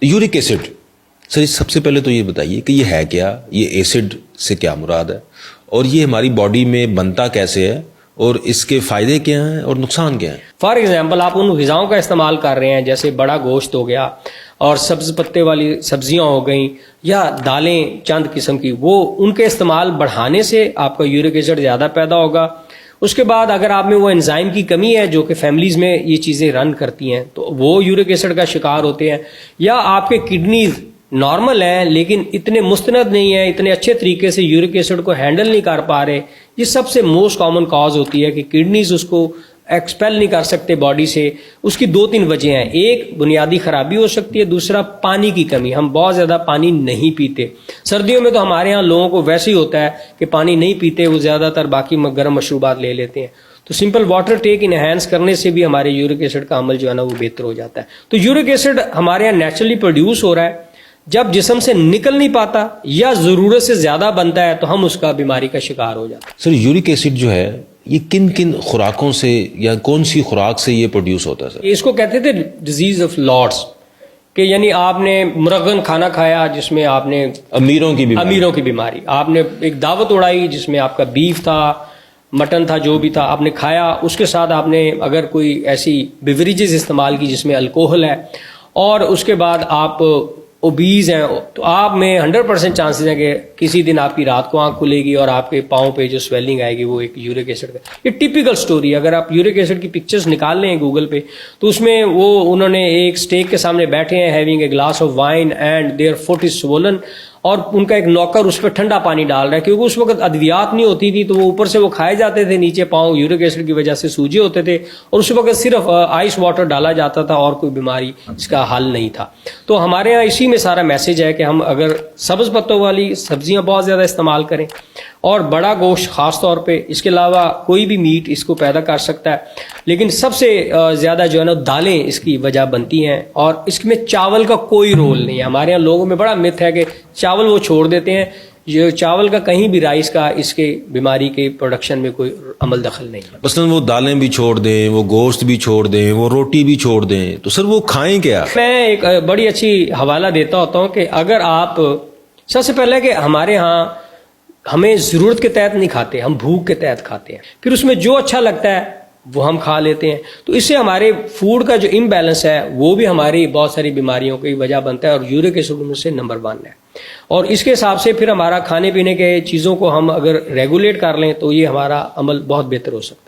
York acid سر، سب سے پہلے تو یہ بتائیے کہ یہ ہے کیا، یہ ایسڈ سے کیا مراد ہے، اور یہ ہماری باڈی میں بنتا کیسے ہے، اور اس کے فائدے کیا ہیں اور نقصان کیا ہیں؟ فار ایگزامپل آپ ان غذاؤں کا استعمال کر رہے ہیں جیسے بڑا گوشت ہو گیا اور سبز پتے والی سبزیاں ہو گئیں یا دالیں چند قسم کی، وہ ان کے استعمال بڑھانے سے آپ کا یورک ایسڈ زیادہ پیدا ہوگا۔ اس کے بعد اگر آپ میں وہ انزائم کی کمی ہے جو کہ فیملیز میں یہ چیزیں رن کرتی ہیں تو وہ یورک ایسڈ کا شکار ہوتے ہیں، یا آپ کے کڈنیز نارمل ہیں لیکن اتنے مستند نہیں ہیں، اتنے اچھے طریقے سے یورک ایسڈ کو ہینڈل نہیں کر پا رہے۔ یہ سب سے موسٹ کامن کاز ہوتی ہے کہ کڈنیز اس کو ایکسپیل نہیں کر سکتے باڈی سے۔ اس کی 2-3 وجہ ہیں، ایک بنیادی خرابی ہو سکتی ہے، دوسرا پانی کی کمی، ہم بہت زیادہ پانی نہیں پیتے۔ سردیوں میں تو ہمارے ہاں لوگوں کو ویسے ہی ہوتا ہے کہ پانی نہیں پیتے، وہ زیادہ تر باقی گرم مشروبات لے لیتے ہیں، تو سمپل واٹر ٹیک انہینس کرنے سے بھی ہمارے یورک ایسڈ کا عمل جو ہے نا وہ بہتر ہو جاتا ہے۔ تو یورک ایسڈ ہمارے یہاں نیچرلی پروڈیوس ہو رہا ہے، جب جسم سے نکل نہیں پاتا یا ضرورت سے زیادہ بنتا ہے تو ہم اس کا بیماری کا شکار ہو جاتے ہیں۔ سر یورک ایسڈ جو ہے یہ کن کن خوراکوں سے یا کون سی خوراک سے یہ پروڈیوس ہوتا ہے سر؟ اس کو کہتے تھے ڈیزیز آف لارڈس، کہ یعنی آپ نے مرغن کھانا کھایا جس میں آپ نے امیروں کی بیماری، آپ نے ایک دعوت اڑائی جس میں آپ کا بیف تھا، مٹن تھا، جو بھی تھا آپ نے کھایا، اس کے ساتھ آپ نے اگر کوئی ایسی بیوریجز استعمال کی جس میں الکوہل ہے، اور اس کے بعد آپ اوبیز ہیں، تو آپ میں 100% چانسز ہیں کہ کسی دن آپ کی رات کو آنکھ کھلے گی اور آپ کے پاؤں پہ جو سویلنگ آئے گی وہ ایک یورک ایسڈ کا۔ یہ ٹیپیکل سٹوری ہے، اگر آپ یورک ایسڈ کی پکچرز نکال لیں گوگل پہ تو اس میں وہ انہوں نے ایک سٹیک کے سامنے بیٹھے ہیں، having a glass of wine and their feet is swollen, اور ان کا ایک نوکر اس پہ ٹھنڈا پانی ڈال رہا ہے، کیونکہ اس وقت ادویات نہیں ہوتی تھی تو وہ اوپر سے وہ کھائے جاتے تھے، نیچے پاؤں یورک ایسڈ کی وجہ سے سوجے ہوتے تھے، اور اس وقت صرف آئس واٹر ڈالا جاتا تھا اور کوئی بیماری اس کا حل نہیں تھا۔ تو ہمارے یہاں اسی میں سارا میسج ہے کہ ہم اگر سبز پتوں والی سبزیاں بہت زیادہ استعمال کریں اور بڑا گوشت خاص طور پہ، اس کے علاوہ کوئی بھی میٹ اس کو پیدا کر سکتا ہے، لیکن سب سے زیادہ جو ہے نا دالیں اس کی وجہ بنتی ہیں، اور اس میں چاول کا کوئی رول نہیں ہے۔ ہمارے یہاں لوگوں میں بڑا مت ہے کہ چاول وہ چھوڑ دیتے ہیں، یہ چاول کا کہیں بھی رائس کا اس کے بیماری کے پروڈکشن میں کوئی عمل دخل نہیں ہے۔ مثلاً وہ دالیں بھی چھوڑ دیں، وہ گوشت بھی چھوڑ دیں، وہ روٹی بھی چھوڑ دیں، تو سر وہ کھائیں کیا؟ میں ایک بڑی اچھی حوالہ دیتا ہوتا ہوں کہ اگر آپ سب سے پہلے کہ ہمارے ہاں ہمیں ضرورت کے تحت نہیں کھاتے، ہم بھوک کے تحت کھاتے ہیں، پھر اس میں جو اچھا لگتا ہے وہ ہم کھا لیتے ہیں، تو اس سے ہمارے فوڈ کا جو امبیلنس ہے وہ بھی ہماری بہت ساری بیماریوں کی وجہ بنتا ہے، اور یورک ایسڈ میں سے نمبر 1 ہے۔ اور اس کے حساب سے پھر ہمارا کھانے پینے کے چیزوں کو ہم اگر ریگولیٹ کر لیں تو یہ ہمارا عمل بہت بہتر ہو سکتا ہے۔